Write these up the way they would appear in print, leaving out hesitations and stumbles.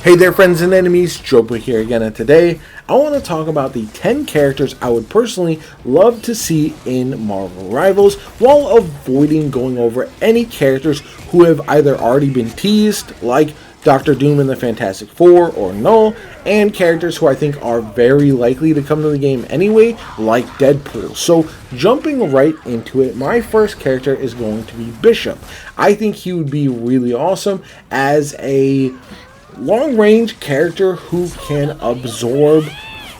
Hey there friends and enemies, JoPa here again, and today I want to talk about the 10 characters I would personally love to see in Marvel Rivals while avoiding going over any characters who have either already been teased, like Doctor Doom and the Fantastic Four or Null, and characters who I think are very likely to come to the game anyway, like Deadpool. So jumping right into it, my first character is going to be Bishop. I think he would be really awesome as a long-range character who can absorb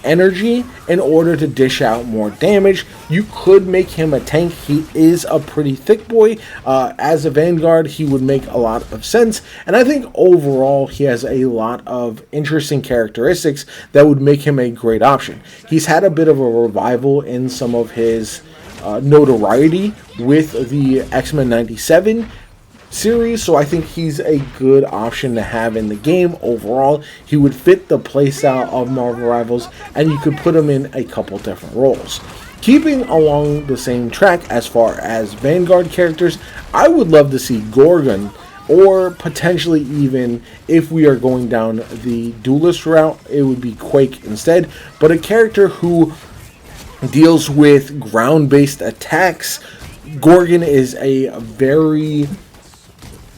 energy in order to dish out more damage. You could make him a tank. He is a pretty thick boy. As a Vanguard, he would make a lot of sense, and I think overall he has a lot of interesting characteristics that would make him a great option. He's had a bit of a revival in some of his notoriety with the X-Men 97 series, so I think he's a good option to have in the game. Overall, he would fit the playstyle of Marvel Rivals, and you could put him in a couple different roles. Keeping along the same track as far as Vanguard characters, I would love to see Gorgon, or potentially even, if we are going down the duelist route, it would be Quake instead, but a character who deals with ground-based attacks. Gorgon is a very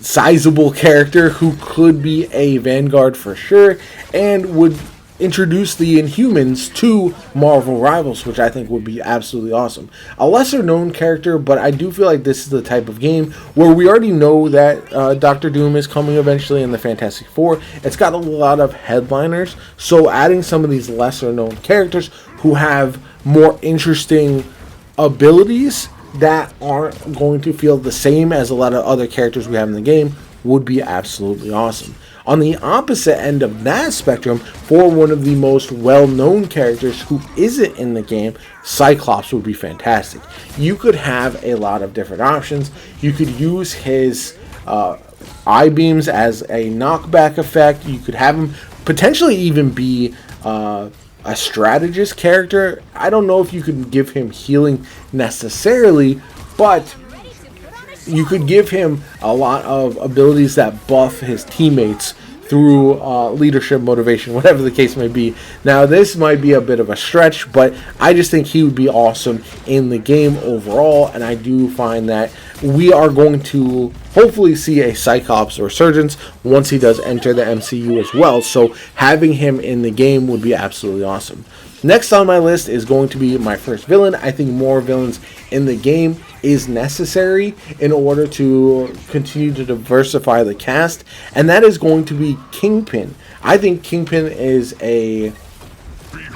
sizable character who could be a Vanguard for sure, and would introduce the Inhumans to Marvel Rivals, which I think would be absolutely awesome. A lesser known character, but I do feel like this is the type of game where we already know that Doctor Doom is coming eventually in the Fantastic Four. It's got a lot of headliners, so adding some of these lesser known characters who have more interesting abilities that aren't going to feel the same as a lot of other characters we have in the game would be absolutely awesome. On the opposite end of that spectrum, for one of the most well-known characters who isn't in the game, Cyclops would be fantastic. You could have a lot of different options. You could use his eye beams as a knockback effect. You could have him potentially even be a strategist character. I don't know if you could give him healing necessarily, but you could give him a lot of abilities that buff his teammates through leadership, motivation, whatever the case may be. Now, this might be a bit of a stretch, but I just think he would be awesome in the game overall, and I do find that we are going to hopefully see a Cyclops resurgence once he does enter the MCU as well, so having him in the game would be absolutely awesome. Next on my list is going to be my first villain. I think more villains in the game is necessary in order to continue to diversify the cast, and that is going to be Kingpin. I think Kingpin is a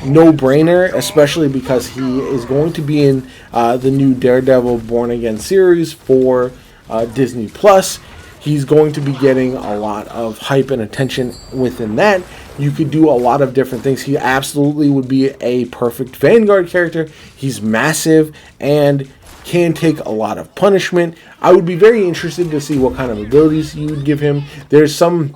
no-brainer, especially because he is going to be in the new Daredevil Born Again series for Disney Plus. He's going to be getting a lot of hype and attention within that. You could do a lot of different things. He absolutely would be a perfect Vanguard character. He's massive and can take a lot of punishment. I would be very interested to see what kind of abilities you would give him. There's some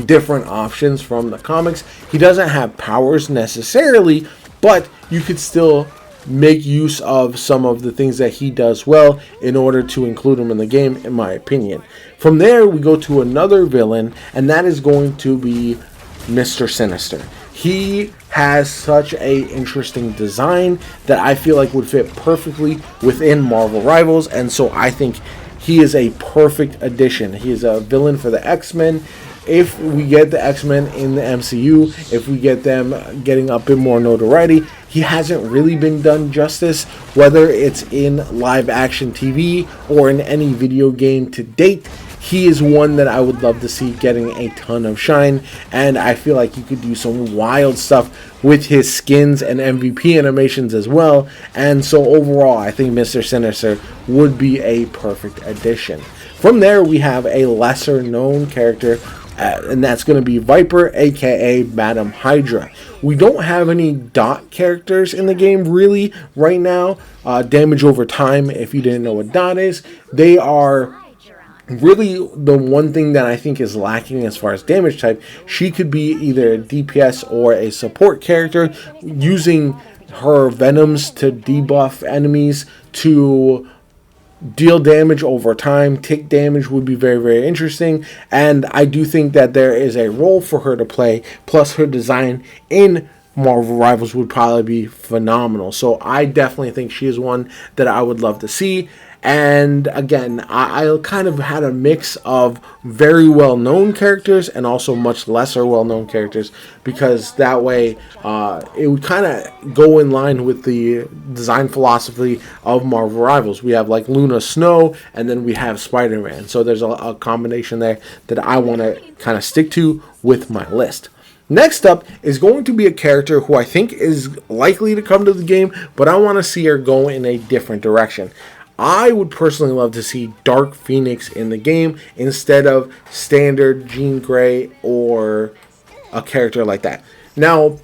different options from the comics. He doesn't have powers necessarily, but you could still make use of some of the things that he does well in order to include him in the game, in my opinion. From there, we go to another villain, and that is going to be Mr. Sinister. He has such a interesting design that I feel like would fit perfectly within Marvel Rivals, and so I think he is a perfect addition. He is a villain for the X-Men. If we get the X-Men in the MCU, if we get them getting a bit more notoriety, he hasn't really been done justice, whether it's in live action TV or in any video game to date. He is one that I would love to see getting a ton of shine, and I feel like you could do some wild stuff with his skins and MVP animations as well, and so overall I think Mr. Sinister would be a perfect addition. From there, we have a lesser known character, and that's going to be Viper, aka Madam Hydra. We don't have any dot characters in the game really right now. Damage over time, if you didn't know what dot is, they are really the one thing that I think is lacking as far as damage type. She could be either a DPS or a support character, using her venoms to debuff enemies to deal damage over time. Tick damage would be very, very interesting. And I do think that there is a role for her to play. Plus, her design in Marvel Rivals would probably be phenomenal. So I definitely think she is one that I would love to see. And again, I kind of had a mix of very well-known characters and also much lesser well-known characters, because that way it would kind of go in line with the design philosophy of Marvel Rivals. We have like Luna Snow, and then we have Spider-Man. So there's a combination there that I want to kind of stick to with my list. Next up is going to be a character who I think is likely to come to the game, but I want to see her go in a different direction. I would personally love to see Dark Phoenix in the game instead of standard Jean Grey or a character like that. Now,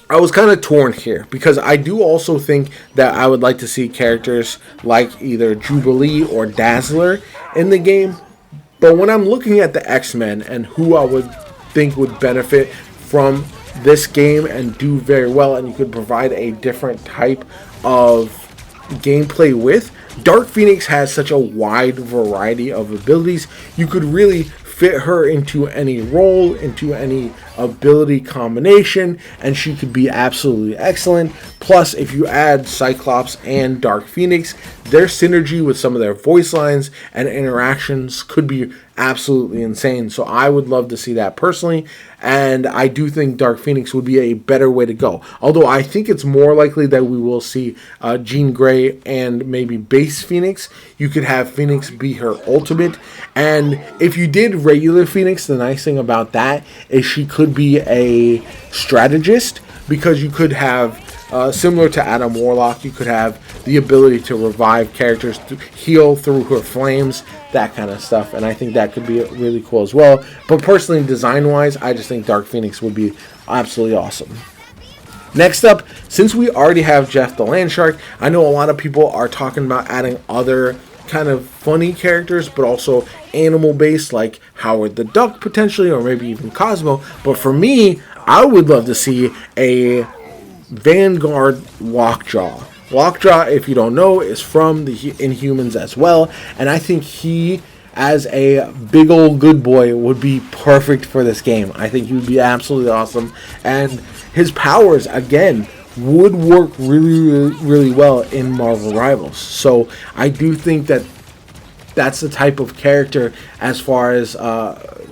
I was kind of torn here because I do also think that I would like to see characters like either Jubilee or Dazzler in the game. But when I'm looking at the X-Men and who I would think would benefit from this game and do very well, and you could provide a different type of gameplay with, Dark Phoenix has such a wide variety of abilities. You could really fit her into any role, into any ability combination, and she could be absolutely excellent. Plus, if you add Cyclops and Dark Phoenix, their synergy with some of their voice lines and interactions could be absolutely insane. So I would love to see that personally, and I do think Dark Phoenix would be a better way to go. Although I think it's more likely that we will see Jean Grey and maybe base Phoenix. You could have Phoenix be her ultimate, and if you did regular Phoenix, the nice thing about that is she could be a strategist, because you could have similar to Adam Warlock, you could have the ability to revive characters, to heal through her flames, that kind of stuff, and I think that could be really cool as well. But personally, design-wise, I just think Dark Phoenix would be absolutely awesome. Next up, since we already have Jeff the Landshark, I know a lot of people are talking about adding other kind of funny characters, but also animal-based, like Howard the Duck potentially, or maybe even Cosmo. But for me, I would love to see a Vanguard Lockjaw. Lockjaw, if you don't know, is from the Inhumans as well, and I think he, as a big old good boy, would be perfect for this game. I think he would be absolutely awesome, and his powers, again, would work really, really well in Marvel Rivals. So I do think that that's the type of character, as far as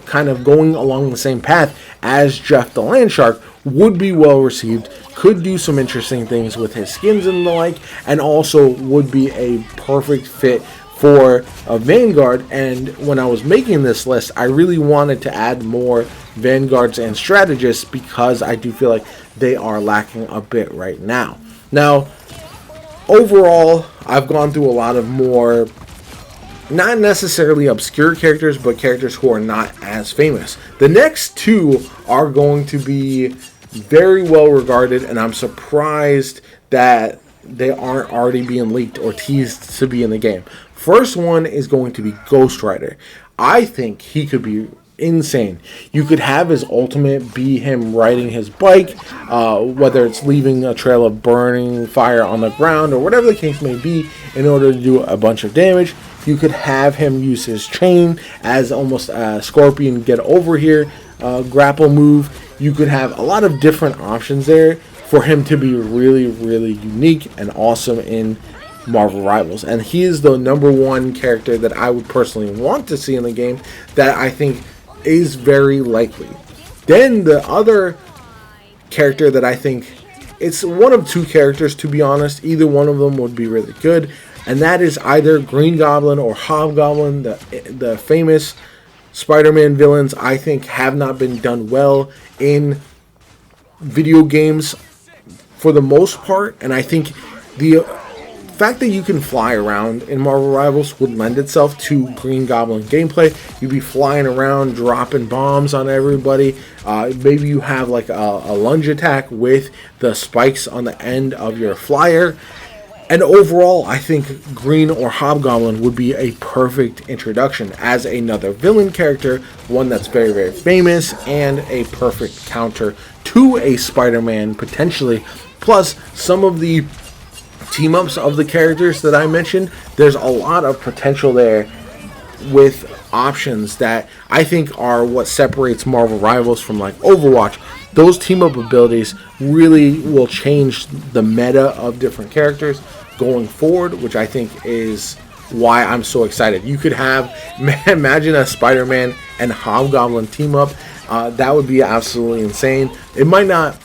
kind of going along the same path as Jeff the Landshark, would be well received, could do some interesting things with his skins and the like, and also would be a perfect fit for a Vanguard. And when I was making this list, I really wanted to add more Vanguards and strategists, because I do feel like they are lacking a bit right now. Now, overall, I've gone through a lot of more, not necessarily obscure characters, but characters who are not as famous. The next two are going to be very well regarded, and I'm surprised that they aren't already being leaked or teased to be in the game. First one is going to be Ghost Rider. I think he could be insane. You could have his ultimate be him riding his bike, whether it's leaving a trail of burning fire on the ground or whatever the case may be, in order to do a bunch of damage. You could have him use his chain as almost a Scorpion get over here grapple move. You could have a lot of different options there for him to be really, really unique and awesome in Marvel Rivals. And he is the number one character that I would personally want to see in the game, that I think is very likely. Then the other character that I think, it's one of two characters, to be honest. Either one of them would be really good, and that is either Green Goblin or Hobgoblin. The famous Spider-Man villains, I think, have not been done well in video games for the most part, and I think the fact that you can fly around in Marvel Rivals would lend itself to Green Goblin gameplay. You'd be flying around, dropping bombs on everybody. Maybe you have like a lunge attack with the spikes on the end of your flyer. And overall, I think Green or Hobgoblin would be a perfect introduction as another villain character, one that's very, very famous, and a perfect counter to a Spider-Man, potentially. Plus, some of the team-ups of the characters that I mentioned, there's a lot of potential there with options that I think are what separates Marvel Rivals from like Overwatch. Those team-up abilities really will change the meta of different characters going forward, which I think is why I'm so excited. You could have, imagine a Spider-Man and Hobgoblin team up. That would be absolutely insane. It might not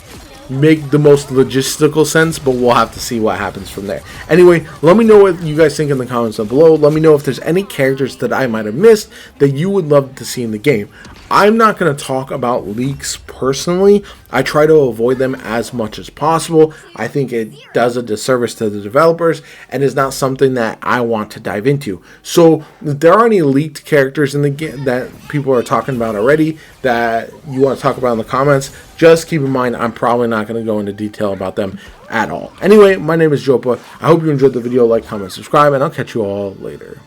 make the most logistical sense, but we'll have to see what happens from there. Anyway, let me know what you guys think in the comments down below. Let me know if there's any characters that I might have missed that you would love to see in the game. I'm not going to talk about leaks personally. I try to avoid them as much as possible. I think it does a disservice to the developers and is not something that I want to dive into. So if there are any leaked characters in the game that people are talking about already that you want to talk about in the comments, just keep in mind I'm probably not going to go into detail about them at all. Anyway, my name is Jopa. I hope you enjoyed the video. Like, comment, subscribe, and I'll catch you all later.